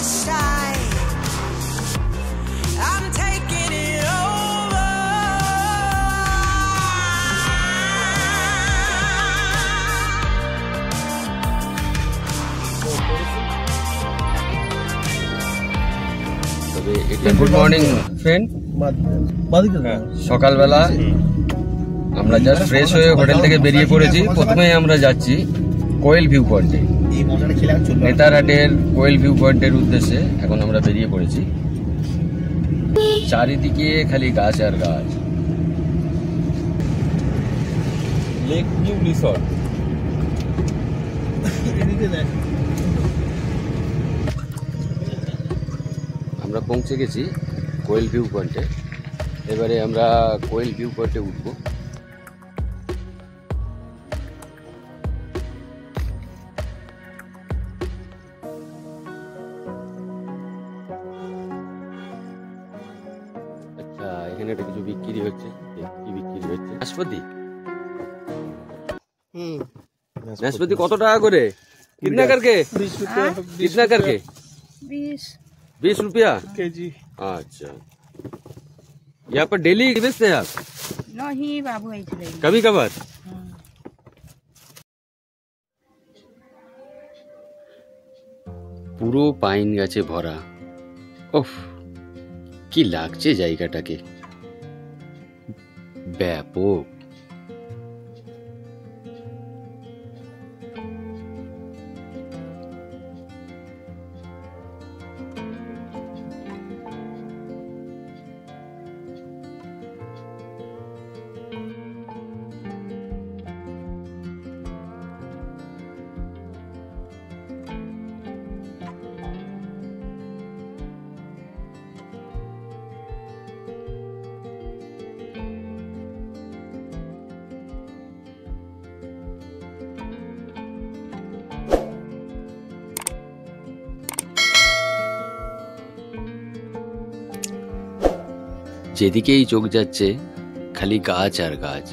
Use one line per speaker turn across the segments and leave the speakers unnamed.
this side. I'm taking it over.
Good morning friend. সকালবেলা আমরা just fresh হয়ে hotel থেকে বেরিয়ে পড়েছি। প্রথমে আমরা যাচ্ছি কোয়েল ভিউ পয়েন্টে, নেতারহাটের কোয়েল ভিউ পয়েন্টের উদ্দেশ্যে এখন আমরা বেরিয়ে পড়েছি। চারিদিকে খালি গাছ আর গাছ। Lake new resort. আমরা পৌঁছে গেছি কোয়েল ভিউ পয়েন্টে। এবারে আমরা কোয়েল ভিউ পয়েন্টে উঠবো। আচ্ছা, এখানে একটা কিছু বিক্রি হচ্ছে। কি বিক্রি হচ্ছে? নাশপাতি। नाशपाती কত টাকা করে? कितना करके? 20 रुपया। कितना करके? 20 रुपया केजी। अच्छा, यहाँ पर डेली बेचते हैं आप?
नहीं बाबू,
कभी कभार। পুরো পাইন গাছে ভরা। ওফ, কি লাগছে জায়গাটাকে, ব্যাপক। যেদিকেই চোখ যাচ্ছে খালি গাছ আর গাছ।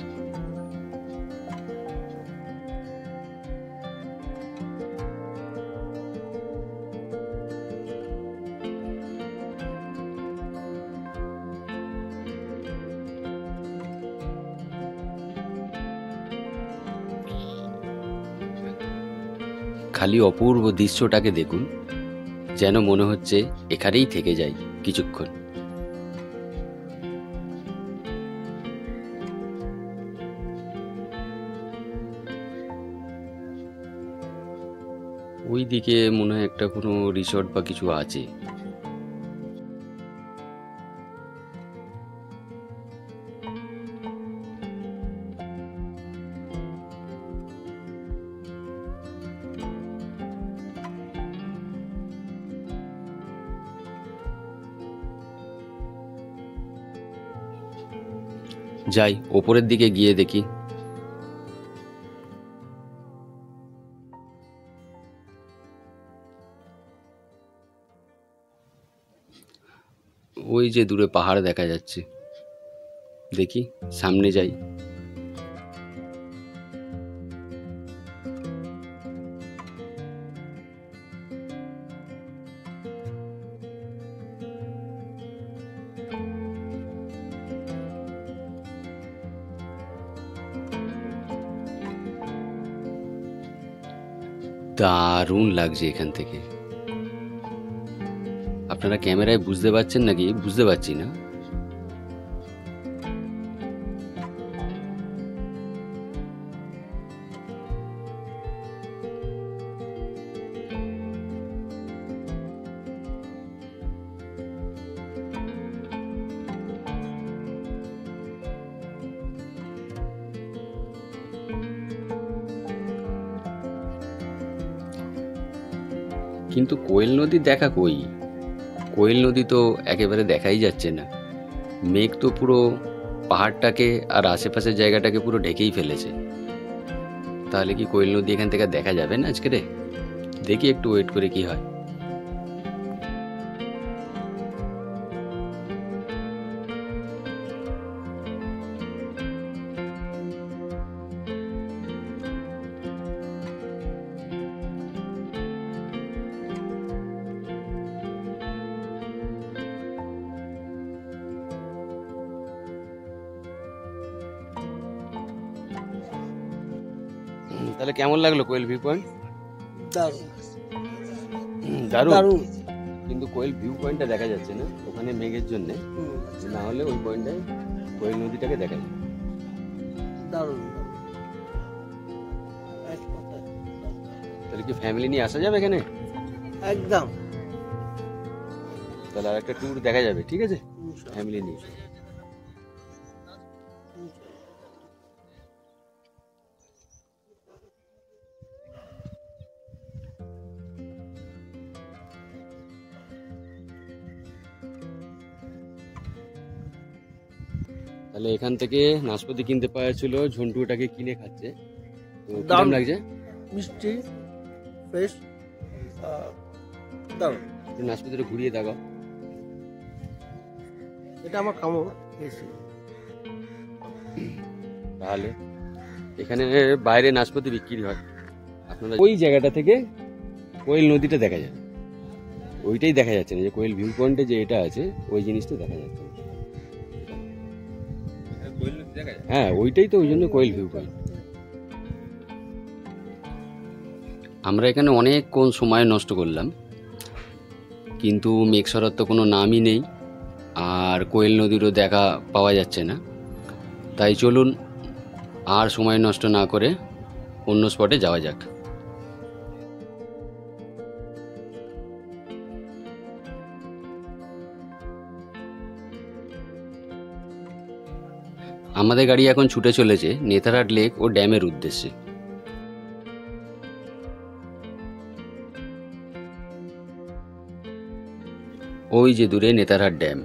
খালি অপূর্ব দৃশ্যটাকে দেখুন, যেন মনে হচ্ছে এখানেই থেকে যাই কিছুক্ষণ। ওই দিকে মনে হয় একটা কোনো রিসর্ট বা কিছু আছে। যাই ওপরের দিকে গিয়ে দেখি। ওই যে দূরে পাহাড় দেখা যাচ্ছে, দেখি সামনে যাই। দারুণ লাগছে এখান থেকে। আপনারা ক্যামেরায় বুঝতে পারছেন নাকি বুঝতে পারছি না। কিন্তু কোয়েল নদী দেখা কই? কোয়েল নদী তো একেবারে দেখাই যাচ্ছে না। মেঘ তো পুরো পাহাড়টাকে আর আশেপাশের জায়গাটাকে পুরো ঢেকেই ফেলেছে। তাহলে কি কোয়েল নদী এখান থেকে দেখা যাবে না আজকে? দেখি একটু ওয়েট করে কি হয়। তাহলে কেমন লাগলো কোয়েল ভিউ পয়েন্ট?
দারুণ
দারুণ।
দারুণ।
কিন্তু কোয়েল ভিউ পয়েন্টটা দেখা যাচ্ছে না ওখানে মেঘের জন্য, না হলে ওই পয়েন্টটায় কোয়েল নদীটাকে দেখা যায়।
দারুণ
তাহলে কি ফ্যামিলি নিয়ে আসা যাবে এখানে?
একদম।
তাহলে আর একটা ট্যুর দেখা যাবে, ঠিক আছে, ফ্যামিলি নিয়ে। তাহলে এখান থেকে নাশপাতি কিনতে পাওয়া ছিল, ঝন্টু ওটাকে কিনে খাচ্ছে। তো কেমন লাগছে?
মিষ্টি, ফ্রেশ, দারুণ।
নাশপাতিটা ঘুরিয়ে দেখাও।
এটা আমার কামড় খেয়েছি।
তাহলে এখানে বাইরে নাশপাতি বিক্রি হয়, আপনারা ওই জায়গাটা থেকে কোয়েল নদীটা দেখা যায়, ওইটাই দেখা যাচ্ছে না, যে কোয়েল ভিউ পয়েন্টে যে এটা আছে ওই জিনিসটা দেখা যাচ্ছে না। হ্যাঁ ওইটাই তো, ওই জন্য কোয়েল ভিউ পয়েন্ট। আমরা এখানে অনেকক্ষণ সময় নষ্ট করলাম, কিন্তু মেঘ সরার তো কোনো নামই নেই, আর কোয়েল নদীরও দেখা পাওয়া যাচ্ছে না। তাই চলুন আর সময় নষ্ট না করে অন্য স্পটে যাওয়া যাক। আমাদের গাড়ি এখন ছুটে চলেছে নেতারহাট লেক ও ড্যামের উদ্দেশ্যে। ওই যে দূরে নেতারহাট ড্যাম,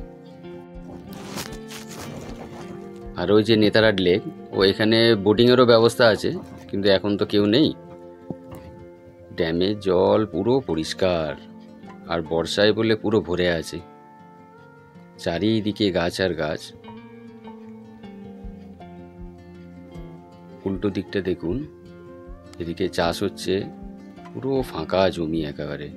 আর ওই যে নেতারহাট লেক, ও এখানে বোটিংয়েরও ব্যবস্থা আছে, কিন্তু এখন তো কেউ নেই। ড্যামের জল পুরো পরিষ্কার, আর বর্ষায় বলে পুরো ভরে আছে, চারিদিকে গাছ আর গাছ। উল্টো দিকটা দেখুন, এদিকে চাষ হচ্ছে, পুরো ফাঁকা জমি একেবারে।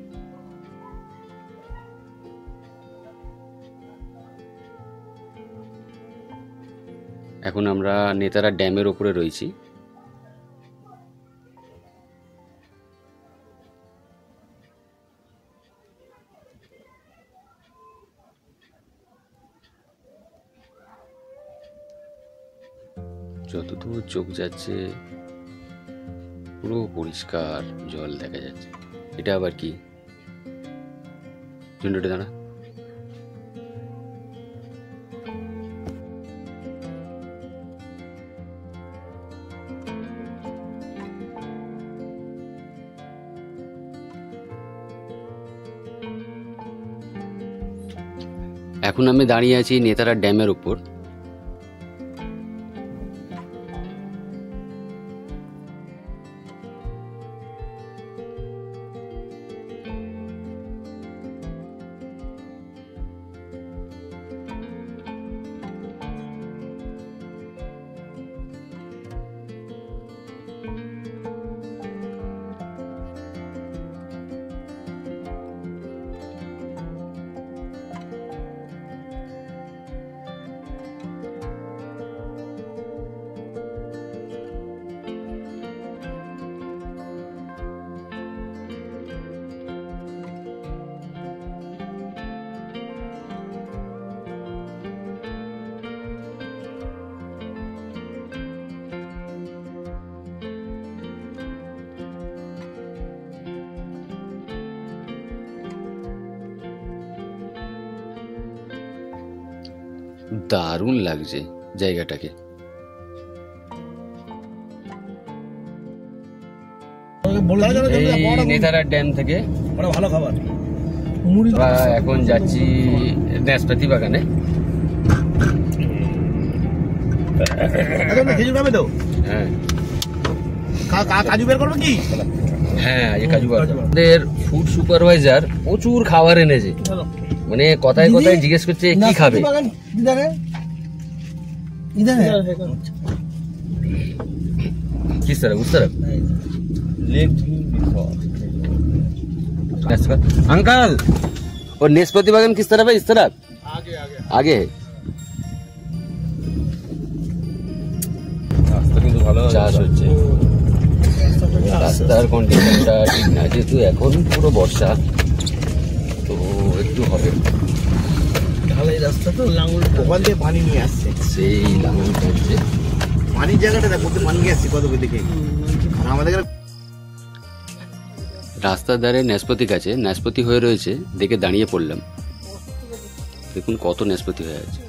এখন আমরা নেতারহাট ড্যামের ওপরে রয়েছি। যতদূর চোখ যাচ্ছে পুরো পরিষ্কার জল দেখা যাচ্ছে। এটা আবার কি? ঝুন্ডুটা দাঁড়া। এখন আমি দাঁড়িয়ে আছি নেতারহাট ড্যামের উপর। দারুণ লাগছে জায়গাটাকে। এই নেতারহাট ড্যাম থেকে
ভালো খাবার।
আমরা এখন যাচ্ছি নাশপাতি বাগানে।
খেজুর খাবে তো?
হ্যাঁ
কাজু বের করবে কি?
হ্যাঁ, এই কাজু বাদাম। আমাদের ফুড সুপারভাইজার প্রচুর খাবার এনেছে, মানে কথায় কথায় জিজ্ঞেস করছে কি খাবে। किस तरफ? उस तरफ? अंकल, और नेशपति बागान किस तरफ है? इस तरफ? आगे है। চাষ হচ্ছে। রাস্তার কন্ডিশনটা ঠিক না, যেহেতু এখন পুরো বর্ষা, তো একটু হবে।
ঢালাই রাস্তা তো, লাঙ্গল ওখান থেকে পানি নিয়ে আসছে,
সেই লাঙল করছে।
পানির জায়গাটা দেখো, পানি নিয়ে আসছে কত দেখে। আর আমাদের
রাস্তার ধারে নাশপাতি গাছে নাশপাতি হয়ে রয়েছে দেখে দাঁড়িয়ে পড়লাম। দেখুন কত নাশপাতি হয়ে আছে।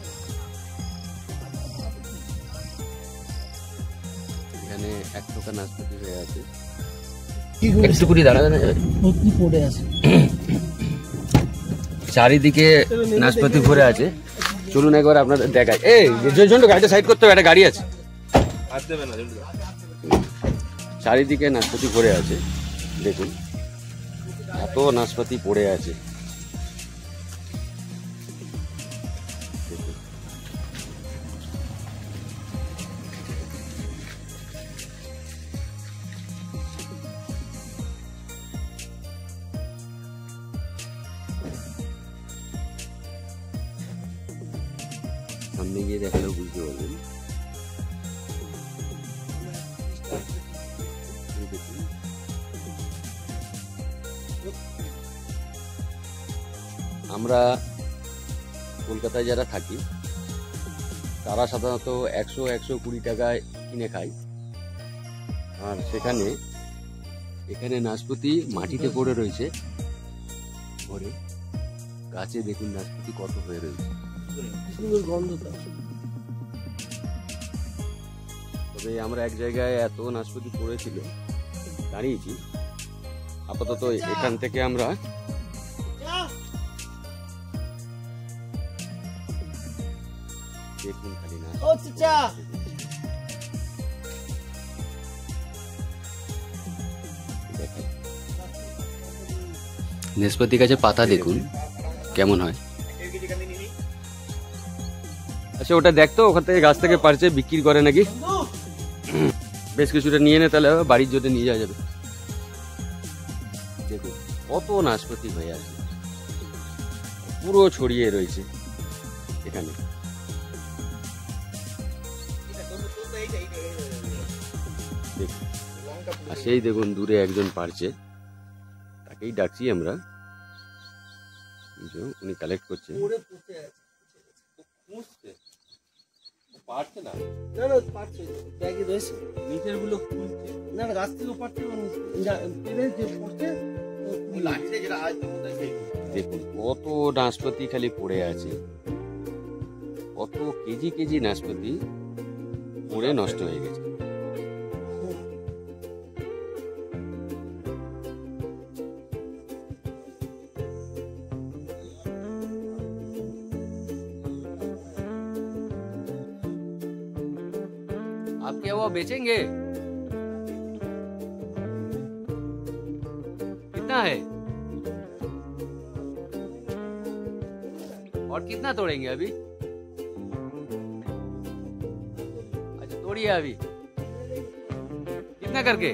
এখানে 1 টোকা নাশপাতি হয়ে আছে। একটু করে দাঁড়াবে না?
কি পড়ে আছে,
চারিদিকে নাশপাতি ভরে আছে। চলুন একবার আপনাদের দেখাই। এই ঝন্টু, গাড়িটা সাইড করতে হবে, একটা গাড়ি আছে। চারিদিকে নাশপাতি ভরে আছে, দেখুন এত নাশপাতি পড়ে আছে। সামনে গিয়ে দেখালেও বুঝতে পারবেন। আমরা কলকাতায় যারা থাকি তারা সাধারণত 100-120 টাকায় কিনে খাই, আর এখানে নাশপাতি মাটিতে পড়ে রয়েছে ভরে। গাছে দেখুন নাশপাতি কত হয়ে রয়েছে। তবে আমরা এক জায়গায় এত নাশপাতি পড়েছিল, দাঁড়িয়েছি। আপাতত এখান থেকে আমরা দেখুন খালি না নাশপাতি গাছে পাতা দেখুন কেমন হয়। আচ্ছা ওটা দেখতো, ওখান থেকে গাছ থেকে পারছে বিক্রি করে নাকি, বেশ কিছুটা নিয়ে নে, তাহলে বাড়ির জন্য নিয়ে যাওয়া যাবে। দেখুন কত নাশপাতি হয়ে আছে, পুরো ছড়িয়ে রয়েছে এখানে। আর সেই দেখুন দূরে একজন পারছে, তাকেই ডাকছি আমরা, উনি কালেক্ট করছে।
পারছে না, পারছে ব্যাগে রয়েছে, নিচের গুলো খুলছে না, গাছ থেকে পারছে,
দেখুন কত নাশপাতি খালি পড়ে আছে, কত কেজি কেজি নাশপাতি পড়ে নষ্ট হয়ে গেছে। आप क्या वो बेचेंगे? कितना है और कितना तोड़ेंगे अभी? अच्छा तोड़िए अभी, कितना करके?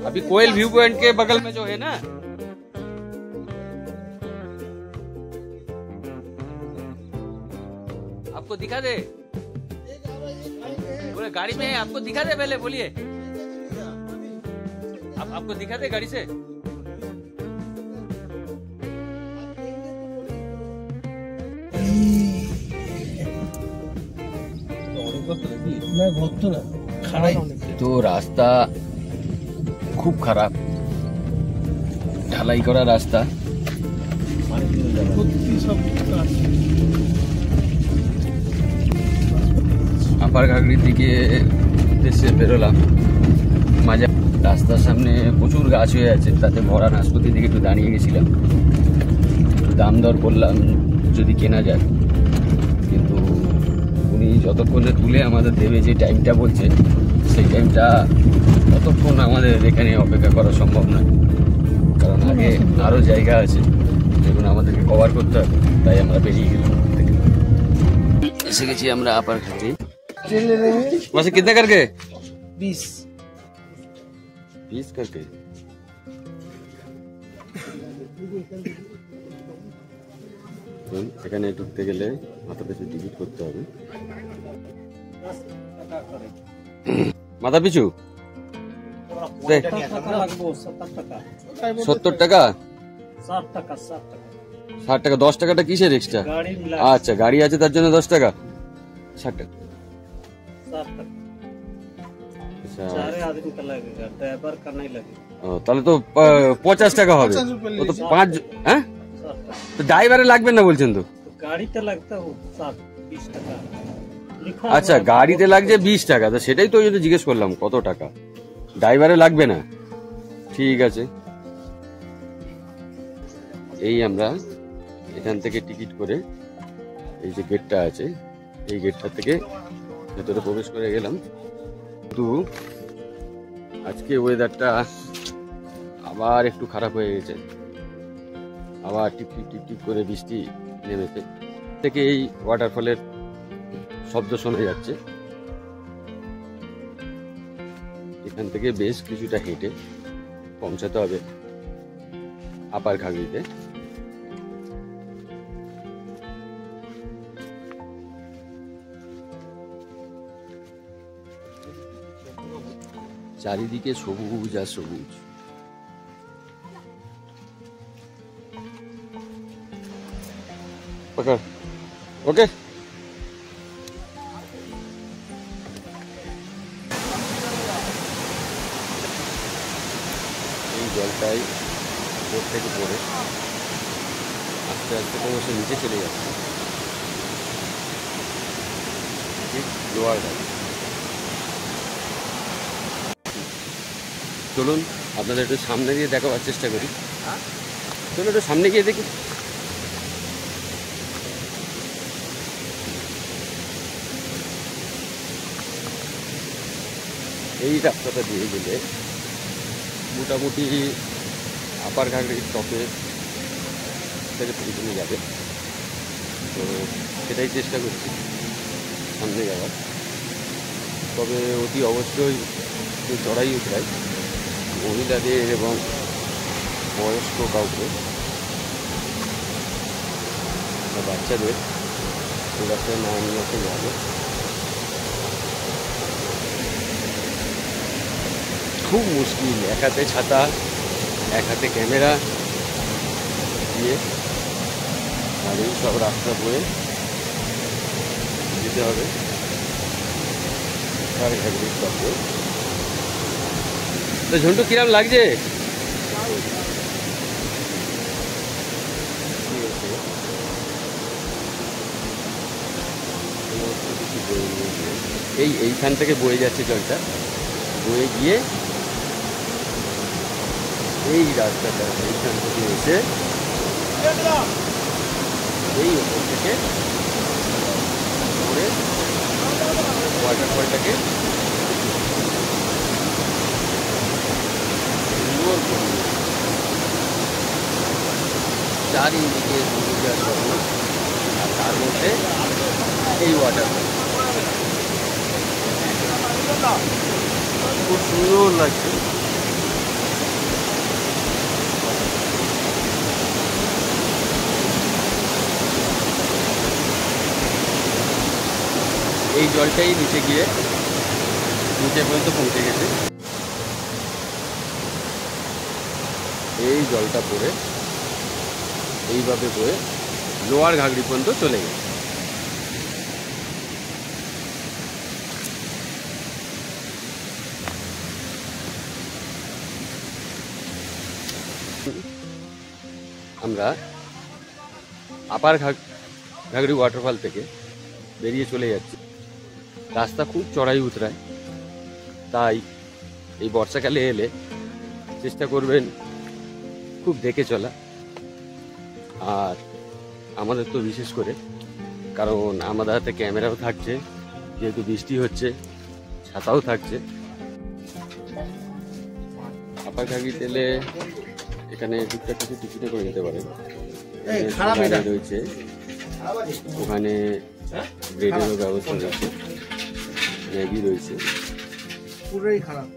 अभी कोयल व्यू पॉइंट के बगल में जो है ना, आपको दिखा दे, बोले गाड़ी में आपको दिखा दे, पहले बोलिए, आपको दिखा दे गाड़ी से।
না ভক্ত না, খাড়াই
তো রাস্তা খুব খারাপ, ঢালাই করা রাস্তা। আপার ঘাগড়ির দিকে উদ্দেশ্যে বেরোলাম, মাঝে রাস্তার সামনে প্রচুর গাছ হয়ে আছে, তাতে ভরা নাশপাতি দিকে একটু দাঁড়িয়ে গেছিলাম, দাম দর করলাম যদি কেনা যায়, কিন্তু উনি যতক্ষণে তুলে আমাদের দেবে যে টাইমটা বলছে, সেই টাইমটা ততক্ষণ আমাদের এখানে অপেক্ষা করা সম্ভব নয়, কারণ আগে আরও জায়গা আছে যেগুলো আমাদেরকে কভার করতে হবে, তাই আমরা বেরিয়ে গেলাম। এসে গেছি আমরা আপার ঘাটে। वैसे कितने करके? 20 करके। এখানে ঢুকতে গেলে মাথা পিছু টিকিট করতে হবে। মাথা পিছু 70 টাকা, 60 টাকা। 10 টাকাটা কিসের এক্সট্রা? আচ্ছা, গাড়ি আছে তার জন্য 10 টাকা, 60 টাকা। তাহলে তো 50 টাকা হবে। ও তো 5, হ্যাঁ তো ড্রাইভারে লাগবে না বলছেন তো?
গাড়িতে লাগতো 20 টাকা।
আচ্ছা, গাড়িতে লাগছে 20 টাকা, তো সেটাই তো ওই জন্য জিজ্ঞেস করলাম কত টাকা। ড্রাইভারে লাগবে না, ঠিক আছে। এই আমরা এখান থেকে টিকিট করে এই যে গেটটা আছে, এই গেটটা থেকে ভেতরে প্রবেশ করে গেলাম। কিন্তু আজকে ওয়েদারটা আবার একটু খারাপ হয়ে গেছে, আবার টিপ টিপ টিপ টিপ করে বৃষ্টি নেমেছে। থেকে এই ওয়াটারফলের শব্দ শোনা যাচ্ছে। এখান থেকে বেশ কিছুটা হেঁটে পৌঁছাতে হবে আপার ঘাগড়িতে। চারিদিকে সবুজ আর সবুজ। ওকে, এই জলটাই উপর থেকে পড়ে আস্তে আস্তে ক্রমশ নিচে চলে যাচ্ছে, ঠিক লোয়ার ঘাট। চলুন আপনাদের একটু সামনে গিয়ে দেখাবার চেষ্টা করি। চলুন একটু সামনে গিয়ে দেখি। এই রাস্তাটা দিয়ে গেলে মোটামুটি আপার ঘাগড়ির টপে থেকে পৌঁছানো যাবে। তো সেটাই চেষ্টা করছি সামনে যাওয়ার। তবে অতি অবশ্যই যে চড়াই উতরাই মহিলাদের এবং বয়স্ক কাউকে বা বাচ্চাদের এই রাস্তায় না নিয়ে আসতে যাবে। খুব মুশকিল, এক হাতে ছাতা, এক হাতে ক্যামেরা দিয়ে আর এই সব রাস্তা বয়ে যেতে হবে আর ঘাগড়ির টপে। তো ঝন্টু কিরম লাগছে? এইখান থেকে বয়ে যাচ্ছে জলটা, বয়ে গিয়ে এই রাস্তাটা এইখান থেকে এসে এই ওপর থেকে পরে ওয়াটারফলটাকে চারিদিকে সবুজ আর সবুজ, আর তার মধ্যে এই ওয়াটারফল খুব সুন্দর লাগছে। এই জলটাই নিচে গিয়ে নিচে পর্যন্ত পৌঁছে গেছে। এই জলটা পড়ে এইভাবে বয়ে লোয়ার ঘাগড়ি পর্যন্ত চলে গেছে। আমরা আপার ঘাগড়ি ওয়াটারফল থেকে বেরিয়ে চলে যাচ্ছি। রাস্তা খুব চড়াই উতরায়, তাই এই বর্ষাকালে এলে চেষ্টা করবেন খুব দেখে চলা। আর আমাদের তো বিশেষ করে, কারণ আমাদের হাতে ক্যামেরাও থাকছে, যেহেতু বৃষ্টি হচ্ছে ছাতাও থাকছে। আপার ঘাগড়ি তেলে এখানে টুকটাক কিছু টিকিটে করে নিতে পারেন। রয়েছে ওখানে ব্রেডেরও ব্যবস্থা রয়েছে, ম্যাগি রয়েছে।
পুরোই খারাপ।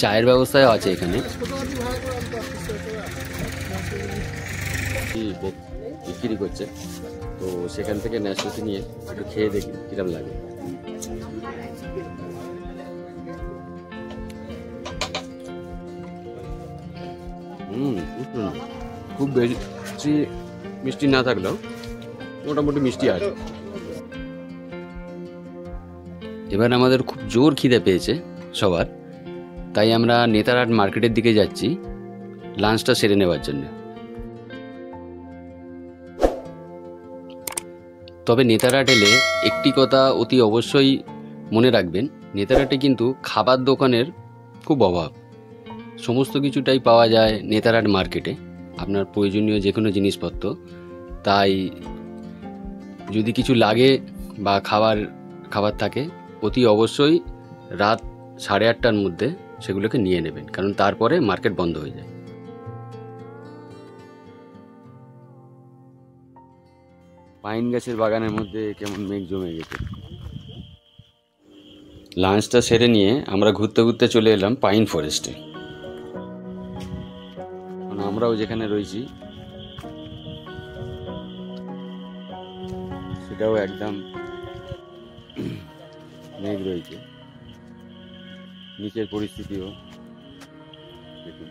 চায়ের ব্যবস্থাও আছে এখানে। বিক্রি করছে, তো সেখান থেকে ন্যাশপাতি নিয়ে একটু খেয়ে দেখি কিরম লাগে। খুব বেশি মিষ্টি না থাকলেও মোটামুটি মিষ্টি আছে। এবার আমাদের খুব জোর খিদে পেয়েছে সবার, তাই আমরা নেতারহাট মার্কেটের দিকে যাচ্ছি লাঞ্চটা সেরে নেওয়ার জন্য। তবে নেতারহাট এলে একটি কথা অতি অবশ্যই মনে রাখবেন, নেতারহাটে কিন্তু খাবার দোকানের খুব অভাব। সমস্ত কিছুটাই পাওয়া যায় নেতারহাট মার্কেটে, আপনার প্রয়োজনীয় যে কোনো জিনিসপত্র। তাই যদি কিছু লাগে বা খাবার থাকে, অতি অবশ্যই রাত 8:30টার মধ্যে সেগুলোকে নিয়ে নেবেন, কারণ তারপরে মার্কেট বন্ধ হয়ে যায়। পাইন গাছের বাগানের মধ্যে কেমন মেঘ জমে গেছে। লাঞ্চটা সেরে নিয়ে আমরা ঘুরতে ঘুরতে চলে এলাম পাইন ফরেস্টে। আমরাও যেখানে রয়েছি সেটাও একদম মেঘ রয়েছে, নিচের পরিস্থিতিও দেখুন।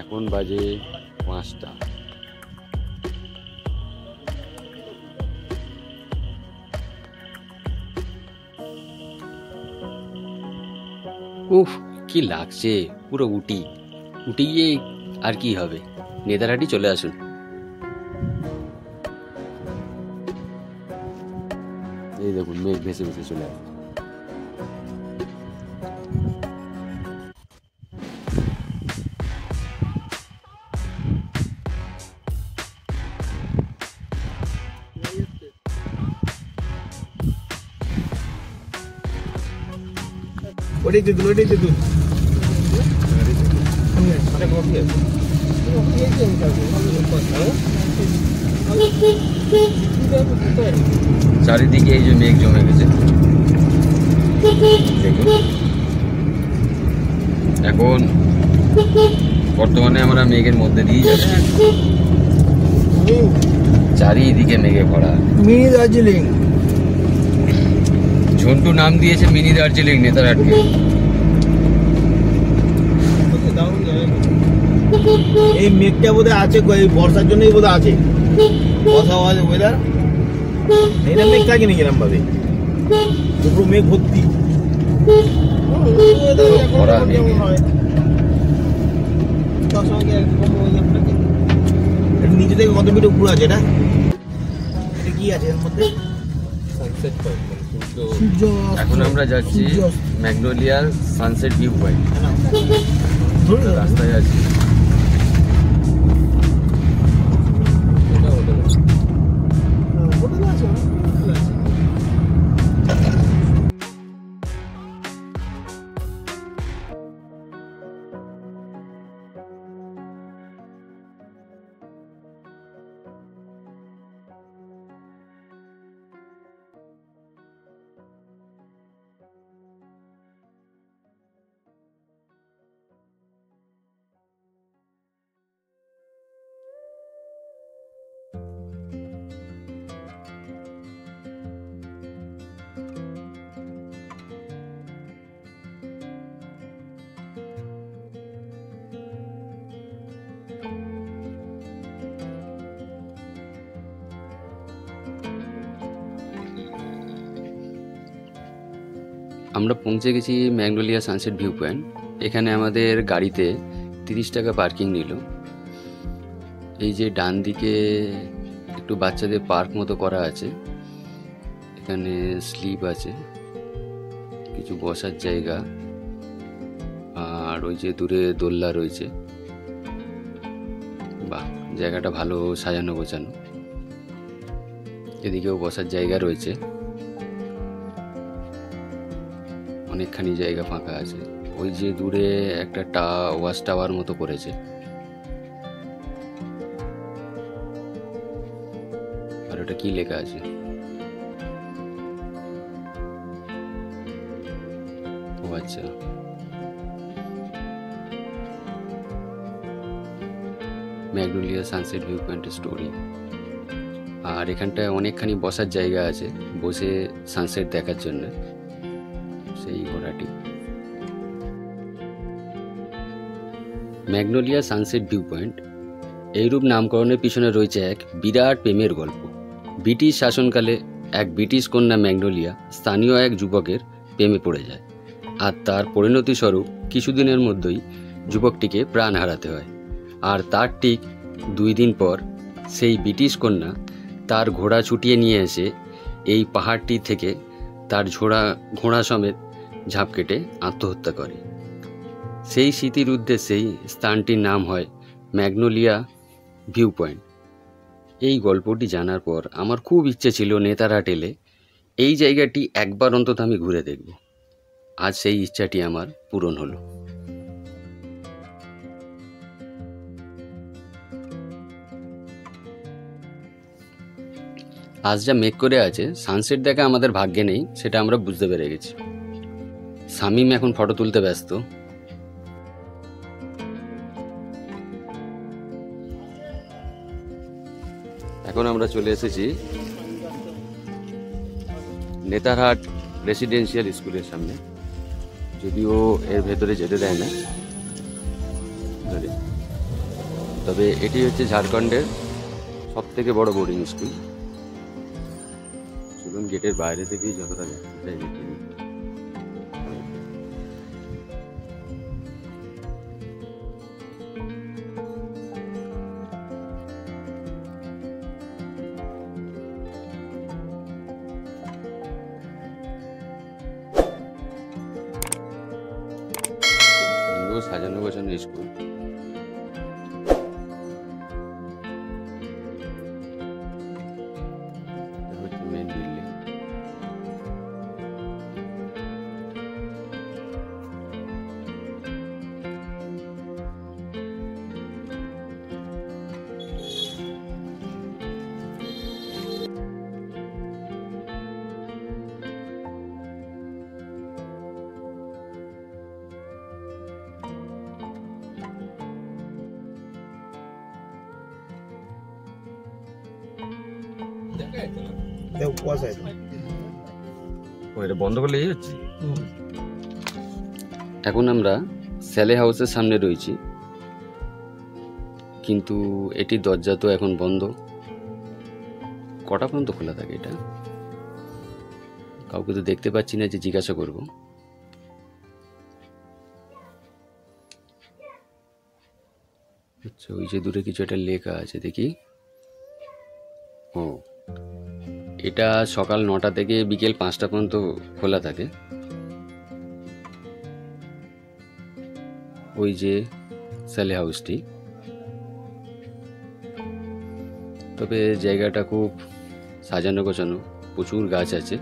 এখন বাজে 5টা। উফ, কি লাগছে, পুরো উটি গিয়ে আর কি হবে, নেতারহাটই চলে আসুন। এই দেখুন মেঘ ভেসে ভেসে চলে আসে।
ওটাই দিদুন
চারিদিকে এই যে মেঘ জমে গেছে দেখুন। এখন বর্তমানে আমরা মেঘের মধ্যে দিয়ে যাচ্ছি, চারিদিকে মেঘে ভরা।
মিনি দার্জিলিং,
ঝন্টু নাম দিয়েছে মিনি দার্জিলিং নেতারহাটকে।
এই মেঘটা বোধহয় আছে এই বর্ষার জন্যই বোধহয় আছে, বর্ষা ওয়েদার। এটা মেঘ থাকে নাকি এরকম ভাবে, পুরো মেঘ ভর্তি। নিচে থেকে কত মিটার উপরে আছে এটা? এটা কি আছে এর মধ্যে?
এখন আমরা যাচ্ছি ম্যাগনোলিয়ার সানসেট ভিউ পয়েন্ট, রাস্তায় আছি। আমরা পৌঁছে গেছি ম্যাগনোলিয়া সানসেট ভিউ পয়েন্ট। এখানে আমাদের গাড়িতে 30 টাকা পার্কিং নিল। এই যে ডান দিকে একটু বাচ্চাদের পার্ক মতো করা আছে, এখানে স্লিপ আছে, কিছু বসার জায়গা, আর ওই যে দূরে দোলনা রয়েছে। বাহ, জায়গাটা ভালো সাজানো গোছানো। এদিকেও বসার জায়গা রয়েছে, অনেকখানি জায়গা ফাঁকা আছে। ওই যে দূরে একটা ওয়াচ টাওয়ার মতো করেছে, আর ওটা কি লেখা আছে? ও আচ্ছা, ম্যাগনোলিয়া সানসেট ভিউ পয়েন্টের স্টোরি। আর এখানটায় অনেকখানি বসার জায়গা আছে, বসে সানসেট দেখার জন্য। সেই ঘোড়াটি ম্যাগনোলিয়া সানসেট ভিউ পয়েন্ট। এইরূপ নামকরণের পিছনে রয়েছে এক বিরাট প্রেমের গল্প। ব্রিটিশ শাসনকালে এক ব্রিটিশ কন্যা ম্যাগনোলিয়া স্থানীয় এক যুবকের প্রেমে পড়ে যায়, আর তার পরিণতি স্বরূপ কিছুদিনের মধ্যেই যুবকটিকে প্রাণ হারাতে হয়। আর তার ঠিক 2 দিন পর সেই ব্রিটিশ কন্যা তার ঘোড়া ছুটিয়ে নিয়ে এসে এই পাহাড়টি থেকে তার ঘোড়া সমেত ঝাঁপ কেটে আত্মহত্যা করে। সেই স্মৃতির উদ্দেশ্যেই স্থানটির নাম হয় ম্যাগনোলিয়া ভিউ পয়েন্ট। এই গল্পটি জানার পর আমার খুব ইচ্ছে ছিল নেতারহাট এলে এই জায়গাটি একবার অন্তত আমি ঘুরে দেখব। আজ সেই ইচ্ছাটি আমার পূরণ হলো। আজ যা মেঘ করে আছে, সানসেট দেখা আমাদের ভাগ্যে নেই, সেটা আমরা বুঝতে পেরে গেছি। শামীম এখন ফটো তুলতে ব্যস্ত। এখন আমরা চলে এসেছি নেতারহাট রেসিডেন্সিয়াল স্কুলের সামনে, যদিও এর ভেতরে যেতে দেয় না, তবে এটি হচ্ছে ঝাড়খণ্ডের সবথেকে বড় বোর্ডিং স্কুল। চলুন গেটের বাইরে থেকেই যতটা যায় দেখে নিই। সাজানো গোছানো স্কুল। Main building. এটা বন্ধ করলে এই হচ্ছে। এখন আমরা স্যালে হাউসের সামনে রয়েছি, কিন্তু এটির দরজা তো এখন বন্ধ। কটা পর্যন্ত খোলা থাকে এটা? কাউকে তো দেখতে পাচ্ছি না যে জিজ্ঞাসা করব। আচ্ছা, ওই যে দূরে কিছু একটা লেখা আছে, দেখি। ও, এটা সকাল 9টা থেকে বিকেল 5টা পর্যন্ত খোলা থাকে। ওই যে স্যালে হাউসটি। তবে জায়গাটা খুব সাজানো গোছানো, প্রচুর গাছ আছে।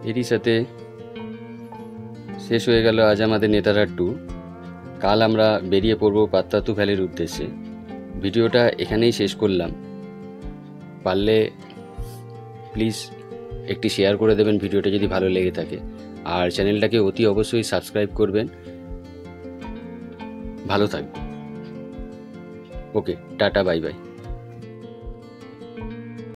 এরই সাথে শেষ হয়ে গেল আজ আমাদের নেতারহাট ট্যুর। কাল আমরা বেরিয়ে পড়বো পাত্তাতু ভ্যালির উদ্দেশ্যে। ভিডিওটা এখানেই শেষ করলাম। পারলে প্লিজ একটি শেয়ার করে দেবেন ভিডিওটা যদি ভালো লেগে থাকে, আর চ্যানেলটাকে অতি অবশ্যই সাবস্ক্রাইব করবেন। ভালো থাকবেন। ওকে, টাটা, বাই বাই।